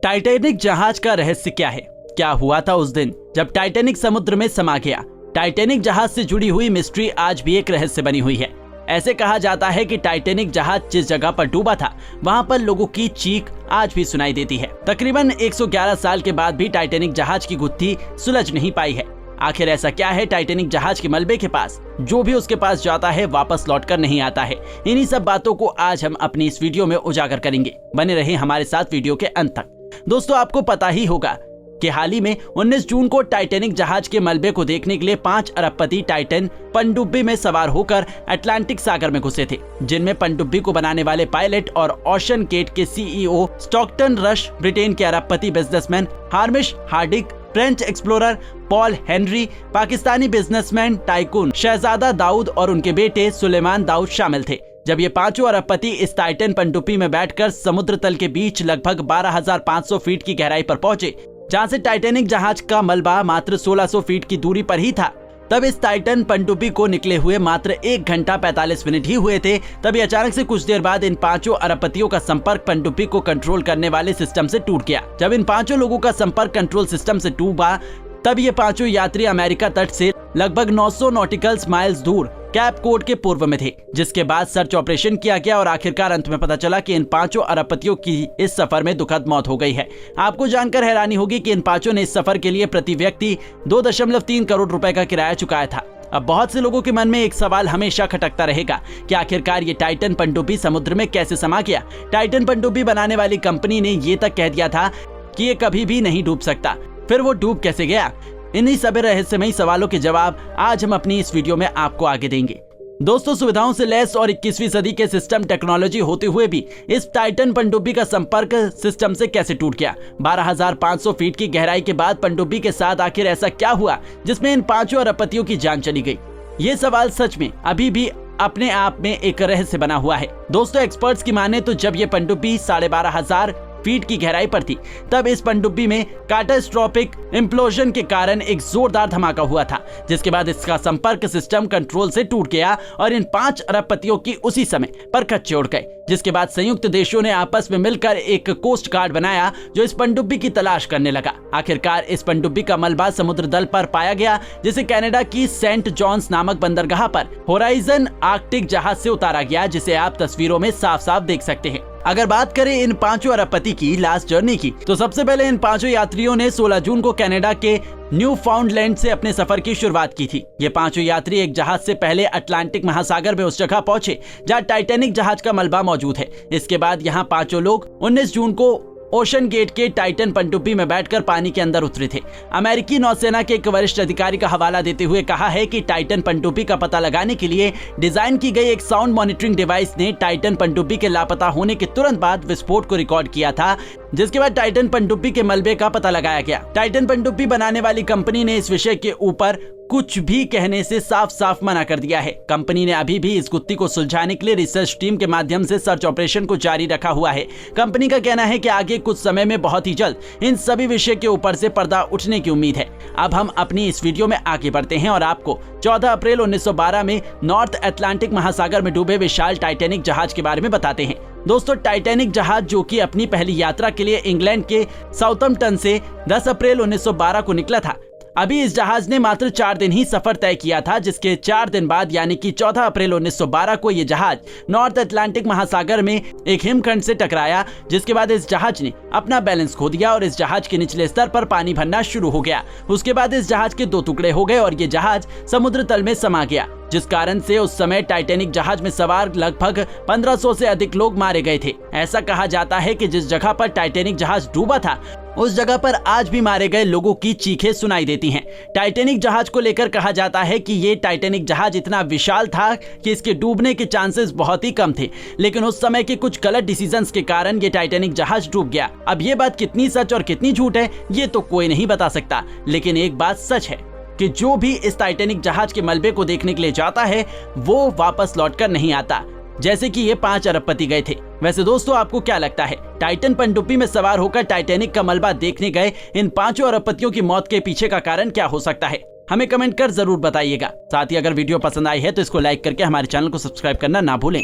Titanic जहाज का रहस्य क्या है? क्या हुआ था उस दिन जब टाइटैनिक समुद्र में समा गया? टाइटैनिक जहाज से जुड़ी हुई मिस्ट्री आज भी एक रहस्य बनी हुई है। ऐसे कहा जाता है कि टाइटैनिक जहाज जिस जगह पर डूबा था वहां पर लोगों की चीख आज भी सुनाई देती है। तकरीबन 111 साल के बाद भी टाइटैनिक जहाज की गुत्थी सुलझ नहीं पाई है। आखिर ऐसा क्या है टाइटैनिक जहाज के मलबे के पास जो भी उसके पास जाता है वापस लौटकर नहीं आता है? इन्हीं सब बातों को आज हम अपनी इस वीडियो में उजागर करेंगे। बने रहें हमारे साथ वीडियो के अंत तक। दोस्तों, आपको पता ही होगा कि हाल ही में 19 जून को टाइटैनिक जहाज के मलबे को देखने के लिए 5 अरबपति टाइटन पनडुब्बी में सवार होकर अटलांटिक सागर में घुसे थे, जिनमें पनडुब्बी को बनाने वाले पायलट और ओशन गेट के सीईओ स्टॉकटन रश, ब्रिटेन के अरबपति businessman Hamish Harding, French explorer Paul Henri, पाकिस्तानी बिजनेसमैन टाइकून शहजादा दाऊद और उनके बेटे सुलेमान दाऊद शामिल थे। जब ये पांचों अरबपति इस टाइटन पनडुब्बी में बैठकर समुद्र तल के बीच लगभग 12,500 फीट की गहराई पर पहुंचे, जहां से टाइटैनिक जहाज का मलबा मात्र 1600 फीट की दूरी पर ही था, तब इस टाइटन पनडुब्बी को निकले हुए मात्र 1 घंटा 45 मिनट ही हुए थे। तभी अचानक से कुछ देर बाद इन पांचों अरबपतियों का संपर्क पनडुब्बी को कंट्रोल करने वाले सिस्टम से टूट गया। जब इन पांचों लोगों का संपर्क कंट्रोल सिस्टम से टूटा, तब ये पांचों यात्री अमेरिका तट से लगभग 900 नॉटिकल माइल्स दूर कैप कोड के पूर्व में थे, जिसके बाद सर्च ऑपरेशन किया गया और आखिरकार अंत में पता चला कि इन पांचों अरबपतियों की इस सफर में दुखद मौत हो गई है। आपको जानकर हैरानी होगी कि इन पांचों ने इस सफर के लिए प्रति व्यक्ति 2.3 करोड़ रुपए का किराया चुकाया था। अब बहुत से लोगों के मन में एक सवाल हमेशा खटकता रहेगा कि आखिरकार ये टाइटन पनडुब्बी समुद्र में कैसे समा गया? टाइटन पनडुब्बी बनाने वाली कंपनी ने ये तक कह दिया था कि ये कभी भी नहीं डूब सकता, फिर वो डूब कैसे गया? इन्हीं सभी रहस्यमयी सवालों के जवाब आज हम अपनी इस वीडियो में आपको आगे देंगे। दोस्तों, सुविधाओं से लैस और 21वीं सदी के सिस्टम टेक्नोलॉजी होते हुए भी इस टाइटन पनडुब्बी का संपर्क सिस्टम से कैसे टूट गया? 12,500 फीट की गहराई के बाद पनडुब्बी के साथ आखिर ऐसा क्या हुआ जिसमें इन पांचों अरबपतियों की जान चली गई? ये सवाल सच में अभी भी अपने आप में एक रहस्य बना हुआ है। दोस्तों, एक्सपर्ट्स की माने तो जब ये पनडुब्बी 12,500 फीट की गहराई पर थी, तब इस पनडुब्बी में कैटास्ट्रोफिक इम्प्लोजन के कारण एक जोरदार धमाका हुआ था, जिसके बाद इसका संपर्क सिस्टम कंट्रोल से टूट गया और इन 5 अरबपतियों की उसी समय पर कच्चे उड़ गए। जिसके बाद संयुक्त देशों ने आपस में मिलकर एक कोस्ट गार्ड बनाया जो इस पनडुब्बी की तलाश करने लगा। आखिरकार इस पनडुब्बी का मलबा समुद्र तल पर पाया गया, जिसे कनाडा की सेंट जॉन्स नामक बंदरगाह पर होराइजन आर्कटिक जहाज से उतारा गया, जिसे आप तस्वीरों में साफ साफ देख सकते हैं। अगर बात करें इन पांचों अरबपति की लास्ट जर्नी की, तो सबसे पहले इन पांचों यात्रियों ने 16 जून को कनाडा के न्यू फाउंडलैंड से अपने सफर की शुरुआत की थी। ये पांचों यात्री एक जहाज से पहले अटलांटिक महासागर में उस जगह पहुंचे जहां टाइटैनिक जहाज का मलबा मौजूद है। इसके बाद यहाँ पांचों लोग 19 जून को ओशन गेट के टाइटन पनडुब्बी में बैठकर पानी के अंदर उतरे थे। अमेरिकी नौसेना के एक वरिष्ठ अधिकारी का हवाला देते हुए कहा है कि टाइटन पनडुब्बी का पता लगाने के लिए डिजाइन की गई एक साउंड मॉनिटरिंग डिवाइस ने टाइटन पनडुब्बी के लापता होने के तुरंत बाद विस्फोट को रिकॉर्ड किया था, जिसके बाद टाइटन पनडुब्बी के मलबे का पता लगाया गया। टाइटन पनडुब्बी बनाने वाली कंपनी ने इस विषय के ऊपर कुछ भी कहने से साफ साफ मना कर दिया है। कंपनी ने अभी भी इस गुत्थी को सुलझाने के लिए रिसर्च टीम के माध्यम से सर्च ऑपरेशन को जारी रखा हुआ है। कंपनी का कहना है कि आगे कुछ समय में बहुत ही जल्द इन सभी विषय के ऊपर से पर्दा उठने की उम्मीद है। अब हम अपनी इस वीडियो में आगे बढ़ते हैं और आपको 14 अप्रैल 1912 में नॉर्थ अटलांटिक महासागर में डूबे विशाल टाइटैनिक जहाज के बारे में बताते हैं। दोस्तों, टाइटैनिक जहाज जो कि अपनी पहली यात्रा के लिए इंग्लैंड के साउथम्पटन से 10 अप्रैल 1912 को निकला था, अभी इस जहाज ने मात्र 4 दिन ही सफर तय किया था, जिसके 4 दिन बाद यानी कि 14 अप्रैल 1912 को यह जहाज नॉर्थ अटलांटिक महासागर में एक हिमखंड से टकराया, जिसके बाद इस जहाज ने अपना बैलेंस खो दिया और इस जहाज के निचले स्तर पर पानी भरना शुरू हो गया। उसके बाद इस जहाज के 2 टुकड़े हो गए और ये जहाज समुद्र तल में समा गया, जिस कारण से उस समय टाइटैनिक जहाज में सवार लगभग 1500 से अधिक लोग मारे गए थे। ऐसा कहा जाता है कि जिस जगह पर टाइटैनिक जहाज डूबा था उस जगह पर आज भी मारे गए लोगों की चीखें सुनाई देती हैं। टाइटैनिक जहाज को लेकर कहा जाता है कि ये टाइटैनिक जहाज इतना विशाल था कि इसके डूबने के चांसेस बहुत ही कम थे, लेकिन उस समय के कुछ गलत डिसीजंस के कारण ये टाइटैनिक जहाज डूब गया। अब ये बात कितनी सच और कितनी झूठ है ये तो कोई नहीं बता सकता, लेकिन एक बात सच है कि जो भी इस टाइटैनिक जहाज के मलबे को देखने के लिए जाता है वो वापस लौटकर नहीं आता, जैसे कि ये 5 अरबपति गए थे। वैसे दोस्तों, आपको क्या लगता है टाइटन पनडुब्बी में सवार होकर टाइटैनिक का मलबा देखने गए इन 5 अरबपतियों की मौत के पीछे का कारण क्या हो सकता है? हमें कमेंट कर जरूर बताइएगा। साथ ही अगर वीडियो पसंद आई है तो इसको लाइक करके हमारे चैनल को सब्सक्राइब करना ना भूलें।